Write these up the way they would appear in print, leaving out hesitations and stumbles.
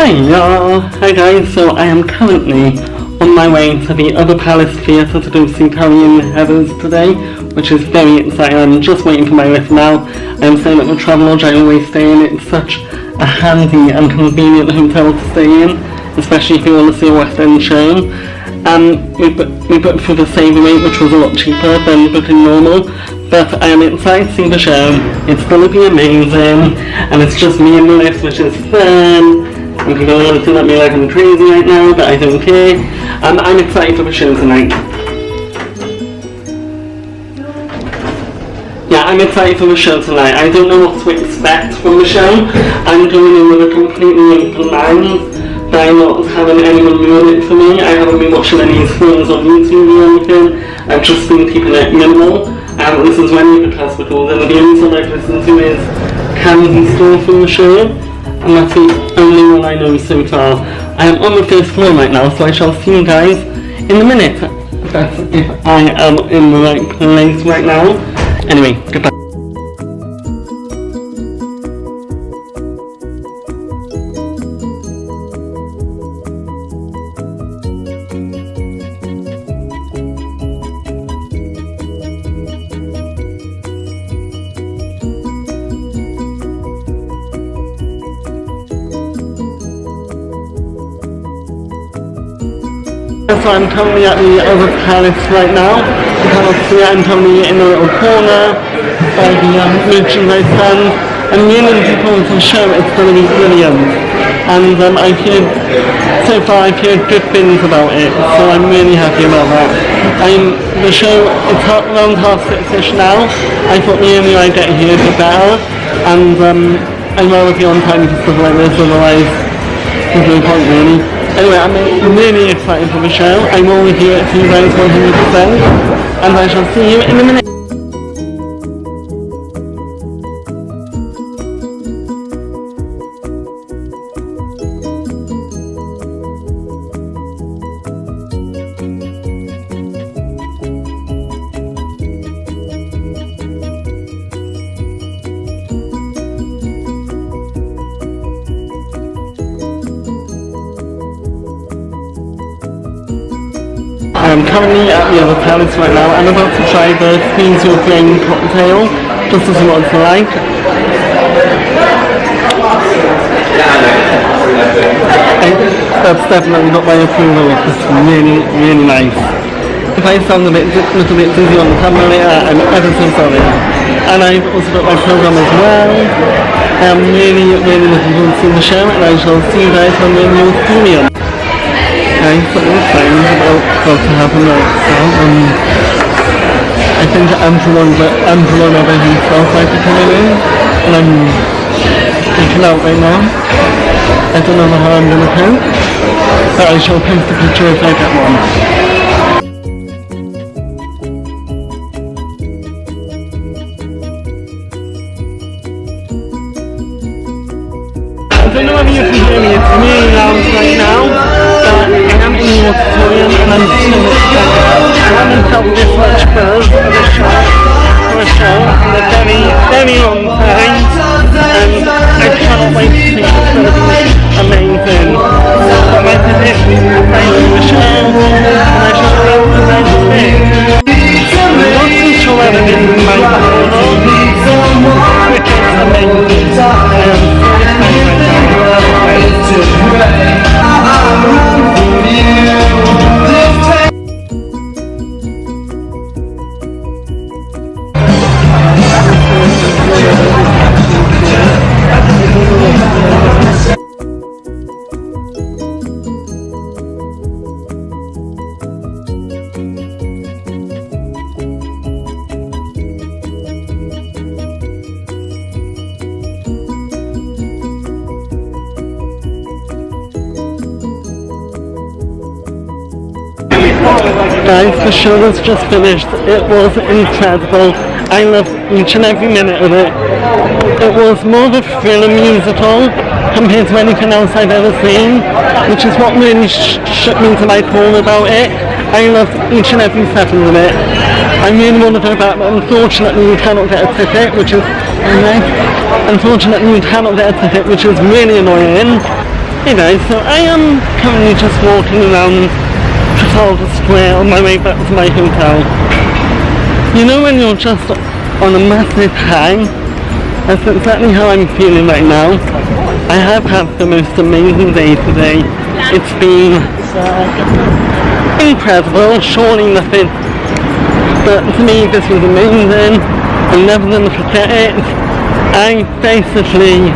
Hi guys, so I am currently on my way to the Other Palace Theatre to go see Carrie and Heathers today, which is very exciting. I'm just waiting for my lift now. I am staying at the Travelodge I always stay in. It's such a handy and convenient hotel to stay in, especially if you want to see a West End show. We booked for the saver rate, which was a lot cheaper than booking normal, but I am excited to see the show. It's going to be amazing, and it's just me and the lift, which is fun. And people are looking at me like I'm crazy right now, but I don't care. I'm excited for the show tonight. Yeah, I'm excited for the show tonight. I don't know what to expect from the show. I'm going in with a completely open mind, but I'm not having anyone ruin it for me. I haven't been watching any films on YouTube or anything. I've just been keeping it minimal. And this is when you could test the calls, and the only song I've listened to is Candy Store from the show. And that's the only one I know so far. I am on the first floor right now, so I shall see you guys in a minute. That's if I am in the right place right now. Anyway, goodbye. So I'm currently at the Other Palace right now. You cannot see it, I'm currently in a little corner by the merchandise stand. I'm really looking forward to the show. It's going to be brilliant. And so far I've heard good things about it, so I'm really happy about that. The show, it's around 6:30ish now. I thought the earlier I get here the better, and I'd rather be on time for stuff like this, otherwise there's no point really. Anyway, I'm really excited for the show. I will review it for you guys 100%, and I shall see you in a minute. I'm currently at the Other Palace right now. I'm about to try the Squeeze Your Brain cocktail, just to see what it's like. That's definitely not my approval. It's really, really nice. If I sound a little bit dizzy on the camera later, I'm ever so sorry. And I've also got my program as well. I'm really, really looking forward to seeing the show, and I shall see you guys on the new studio. Something exciting about to happen right now. I think Andrew Lloyd Webber himself might be coming in, and I'm freaking out right now. I don't know how I'm going to cope, but I shall post a picture if I get one. I don't know whether you can hear me, it's really loud right now, but I am in the auditorium and I'm so excited. I haven't felt this much buzz for a show in a very, very long time, and I cannot wait to see it's going to be amazing. So like I said, I'm playing the show, and I shall go to the next bit. I'm not too sure whether this is my channel, which is amazing. I am so excited right now. Guys, the show was just finished. It was incredible. I loved each and every minute of it. It was more of a thriller musical compared to anything else I've ever seen, which is what really shook me to my core about it. I loved each and every second of it. I really want to go back, but unfortunately you cannot get a ticket, which is really annoying. Hey guys, so I am currently just walking around Trafalgar Square on my way back to my hotel. You know when you're just on a massive high? That's exactly how I'm feeling right now. I have had the most amazing day today. It's been incredible, surely nothing. But to me this was amazing. I'm never going to forget it. I basically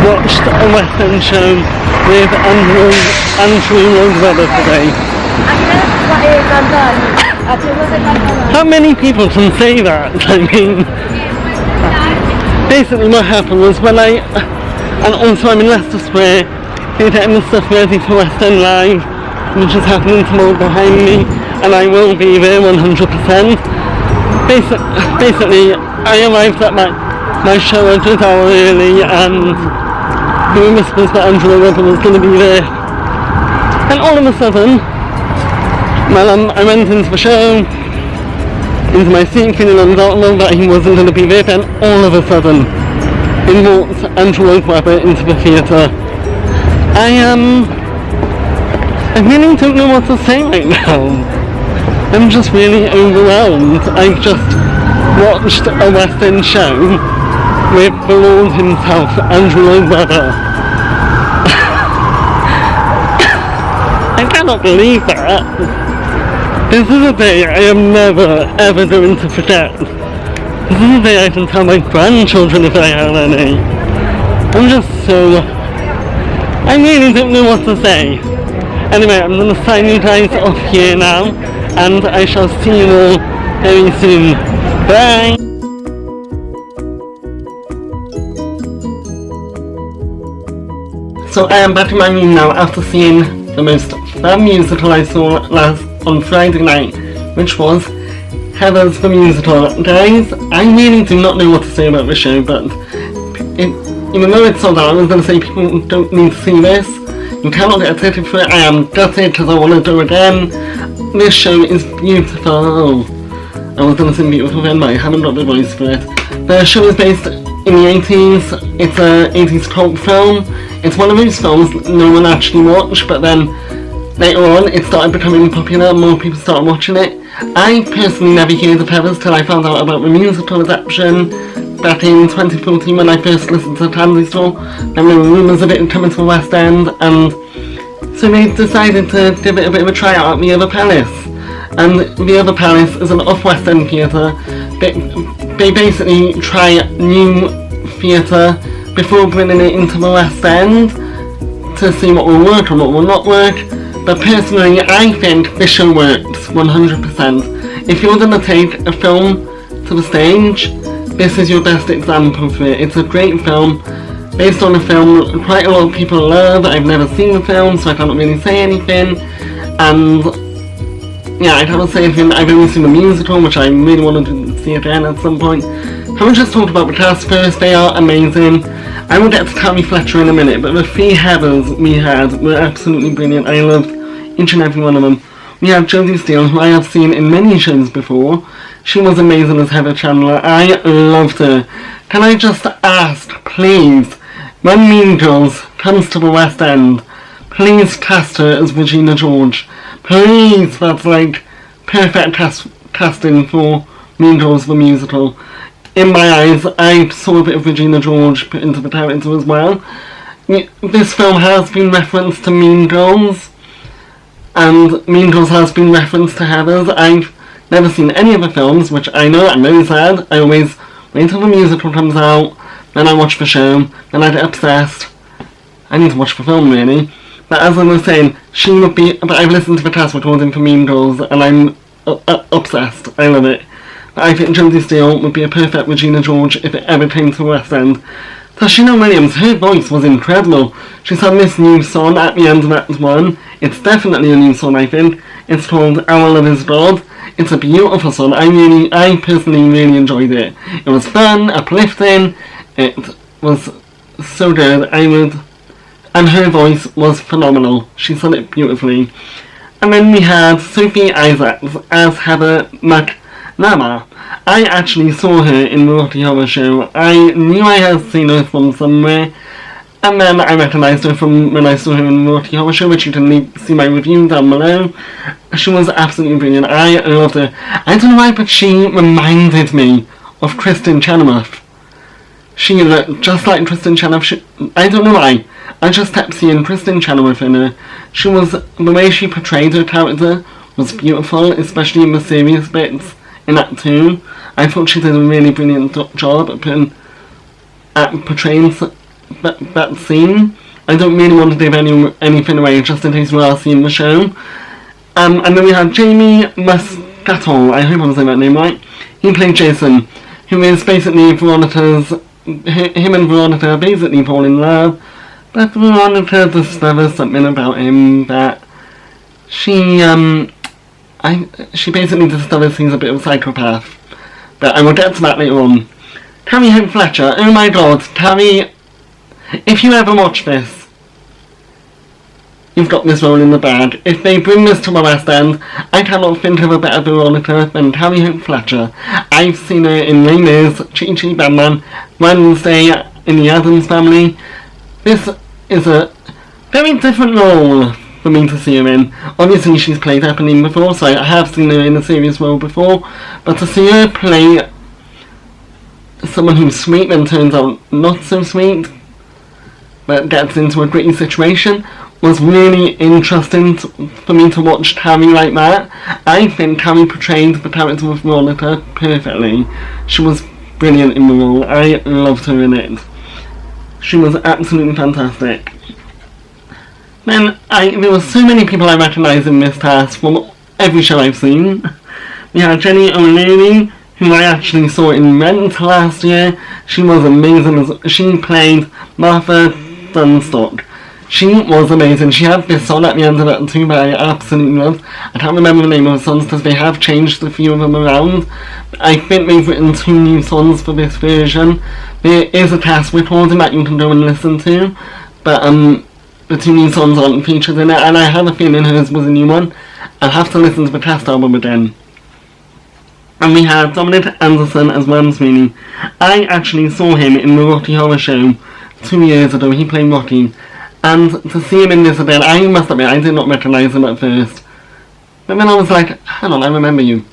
watched a Western show with Andrew Lloyd Webber today. How many people can say that? I mean, basically what happened was when and also I'm in Leicester Square, they're getting the stuff ready for West End Live, which is happening tomorrow behind me, and I will be there 100%. Basically, I arrived at my show a good hour early, and there were whispers that Andrew Lloyd Webber was going to be there. And all of a sudden, I went into the show, into my seat, feeling undoubtable that he wasn't going to be there, and all of a sudden, in walks Andrew Lloyd Webber into the theatre. I really don't know what to say right now. I'm just really overwhelmed. I just watched a West End show with the Llord himself, Andrew Lloyd Webber. I cannot believe that. This is a day I am never ever going to forget. This is a day I can tell my grandchildren if I have any. I really don't know what to say. Anyway, I'm going to sign you guys off here now, and I shall see you all very soon. Bye! So I am back in my room now after seeing the most fun musical I saw on Friday night, which was Heathers the Musical. Guys, I really do not know what to say about this show, but even though it's sold out, I was going to say people don't need to see this. You cannot get a ticket for it. I am gutted because I want to do it again. This show is beautiful. I was going to say beautiful then, but I haven't got the voice for it. The show is based in the 80s. It's an 80s cult film. It's one of those films no one actually watched, but then later on it started becoming popular and more people started watching it. I personally never heard of Heathers till I found out about the musical adaptation back in 2014 when I first listened to Tansy Store. Then there were rumours of it coming to the West End, and so they decided to give it a bit of a try out at the Other Palace. And the Other Palace is an off-West End theatre. They basically try new theatre before bringing it into the West End to see what will work and what will not work. But personally, I think this show works 100%. If you're going to take a film to the stage, this is your best example for it. It's a great film, based on a film quite a lot of people love. I've never seen the film, so I can't really say anything. And yeah, I can't say anything. I've only seen the musical, which I really want to see again at some point. Can we just talk about the cast first? They are amazing. I will get to Carrie Fletcher in a minute, but the 3 Heathers we had were absolutely brilliant. I loved each and every one of them. We had Josie Steele, who I have seen in many shows before. She was amazing as Heather Chandler. I loved her. Can I just ask, please, when Mean Girls comes to the West End, please cast her as Regina George. Please, that's like perfect casting for Mean Girls the musical. In my eyes, I saw a bit of Regina George put into the character as well. This film has been referenced to Mean Girls, and Mean Girls has been referenced to Heathers. I've never seen any of the films, which I know I'm very sad. I always wait until the musical comes out, then I watch the show, then I get obsessed. I need to watch the film really. But as I was saying, she would be, but I've listened to the cast recording for Mean Girls, and I'm obsessed. I love it. But I think Josie Steele would be a perfect Regina George if it ever came to West End. Tashina Williams, her voice was incredible. She sang this new song at the end of Act 1. It's definitely a new song, I think. It's called Our Love Is God. It's a beautiful song. I personally really enjoyed it. It was fun, uplifting. It was so good. And her voice was phenomenal. She sang it beautifully. And then we had Sophie Isaacs as Heather McNamara. I actually saw her in the Rocky Horror Show. I knew I had seen her from somewhere. And then I recognised her from when I saw her in the Naughty Horror Show, which you can see my review down below. She was absolutely brilliant. I loved her. I don't know why, but she reminded me of Kristen Chenoweth. She looked just like Kristen Chenoweth. I don't know why. I just kept seeing Kristen Chenoweth in her. The way she portrayed her character was beautiful, especially in the serious bits in Act 2. I thought she did a really brilliant job at portraying that scene. I don't really want to give anything away, just in case we are seeing the show. And then we had Jamie Muscatel, I hope I'm saying that name right. He played Jason, who is basically him and Veronica are basically fall in love, but Veronica discovers something about him that she basically discovers he's a bit of a psychopath. But I will get to that later on. Carrie Fletcher, oh my god, Carrie, if you ever watch this, you've got this role in the bag. If they bring this to the West End, I cannot think of a better Veronica than Carrie Fletcher. I've seen her in Les Mis, Chi-Chi Batman, Wednesday in the Addams Family. This is a very different role for me to see her in. Obviously she's played Eponine before, so I have seen her in a serious role before, but to see her play someone who's sweet and turns out not so sweet, but gets into a gritty situation, was really interesting for me to watch Carrie like that. I think Carrie portrayed the character of Veronica perfectly. She was brilliant in the role. I loved her in it. She was absolutely fantastic. Then there were so many people I recognised in this cast from every show I've seen. We had Jenny O'Leary, who I actually saw in Rent last year. She was amazing. She played Martha Dunstock. She was amazing. She had this song at the end of it too, but I absolutely loved. I can't remember the name of the songs because they have changed a few of them around. I think they've written 2 new songs for this version. There is a cast recording that you can go and listen to, but the 2 new songs aren't featured in it, and I have a feeling hers was a new one. I'll have to listen to the cast album again. And we had Dominic Anderson as Ram Sweeney. I actually saw him in the Rocky Horror Show 2 years ago. He played Rocky. And to see him in this again, I must admit, I did not recognise him at first. But then I was like, hang on, I remember you.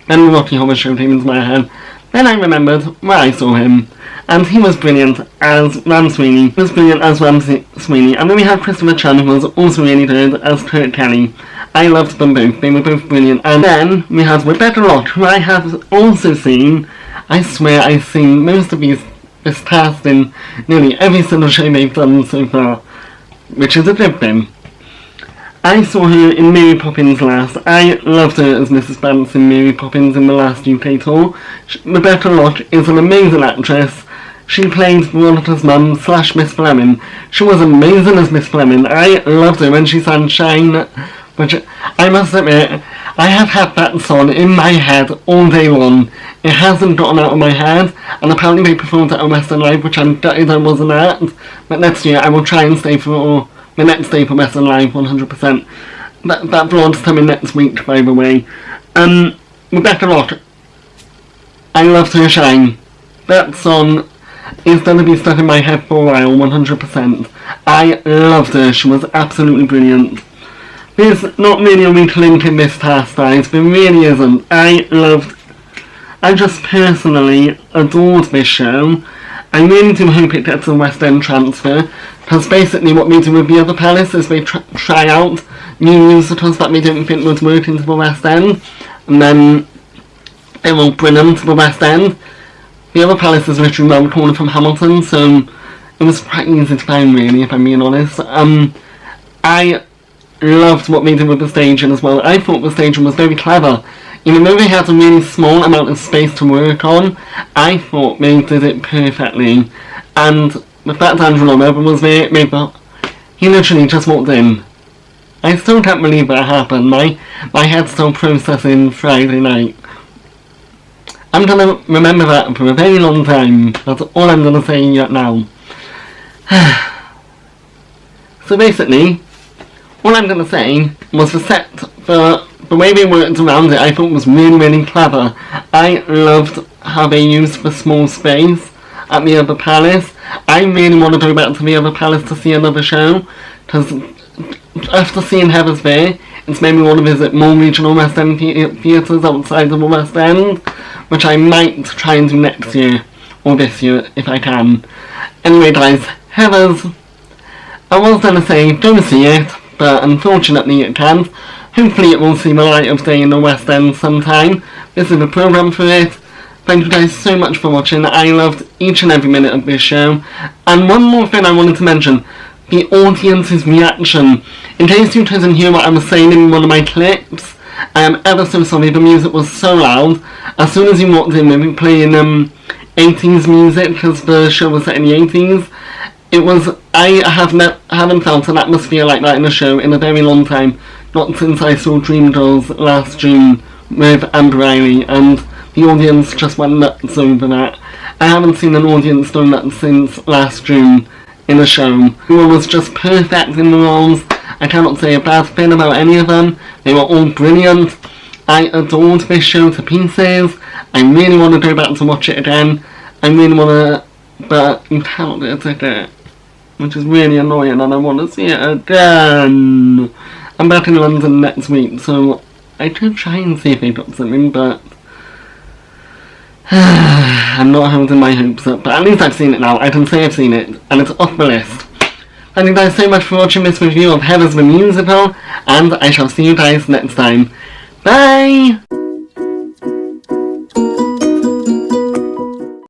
Then the Rocky Horror Show came into my head. Then I remembered where I saw him. And he was brilliant as Ram Sweeney. He was brilliant as Ram Sweeney. And then we had Christopher Chan, who was also really good as Kurt Kelly. I loved them both. They were both brilliant. And then we had Rebecca Lott, who I have also seen. I swear I've seen most of this cast in nearly every single show they've done so far, which is a good thing. I saw her in Mary Poppins last. I loved her as Mrs. Banks in Mary Poppins in the last UK tour. Rebecca Lott is an amazing actress. She played Veronica's mum / Miss Fleming. She was amazing as Miss Fleming. I loved her when she sang Shine, which I must admit, I have had that song in my head all day long. It hasn't gotten out of my head, and apparently they performed at a Western Live, which I'm gutted I wasn't at. But next year I will try and stay for the next day for Western Live 100%. That vlog's coming next week, by the way. Rebecca Lott, I loved her Shine. That song is going to be stuck in my head for a while, 100%. I loved her. She was absolutely brilliant. There's not really a weak link in this cast, guys. There really isn't. I just personally adored this show. I really do hope it gets a West End transfer, because basically what they do with the other palace is they try out new musicals that they didn't think would work into the West End, and then they will bring them to the West End. The other palace is literally around the corner from Hamilton, so it was quite easy to find, really, if I'm being honest. I loved what they did with the staging as well. I thought the staging was very clever. Even though they had a really small amount of space to work on, I thought they did it perfectly. And the fact Andrew Lloyd Webber was there, he literally just walked in. I still can't believe that happened. My head's still processing Friday night. I'm going to remember that for a very long time. That's all I'm going to say now. So basically, all I'm going to say was the set for the way they worked around it. I thought was really, really clever. I loved how they used the small space. at the other palace. I really want to go back to the other palace to see another show, because after seeing Heather's there, it's made me want to visit more regional West End theatres outside of the West End, which I might try and do next year, or this year, if I can. Anyway guys, Heather's, I was going to say don't see it, but unfortunately it can't. Hopefully it will see the light of day in the West End sometime. This is the programme for it. Thank you guys so much for watching. I loved each and every minute of this show. And one more thing I wanted to mention, the audience's reaction. In case you couldn't hear what I was saying in one of my clips, I am ever so sorry, the music was so loud. As soon as you walked in, we were playing 80s music, because the show was set in the 80s. It was, I haven't felt an atmosphere like that in a show in a very long time. Not since I saw Dreamgirls last June with Andrew Lloyd, and the audience just went nuts over that. I haven't seen an audience do that since last June in a show. Everyone was just perfect in the roles. I cannot say a bad thing about any of them. They were all brilliant. I adored this show to pieces. I really want to go back to watch it again. I really want to, but you cannot get a ticket, which is really annoying, and I want to see it again. I'm back in London next week, so I could try and see if they got something, but I'm not holding my hopes up. But at least I've seen it now. I can say I've seen it, and it's off the list. Thank you guys so much for watching this review of Heather's the Musical, and I shall see you guys next time. Bye!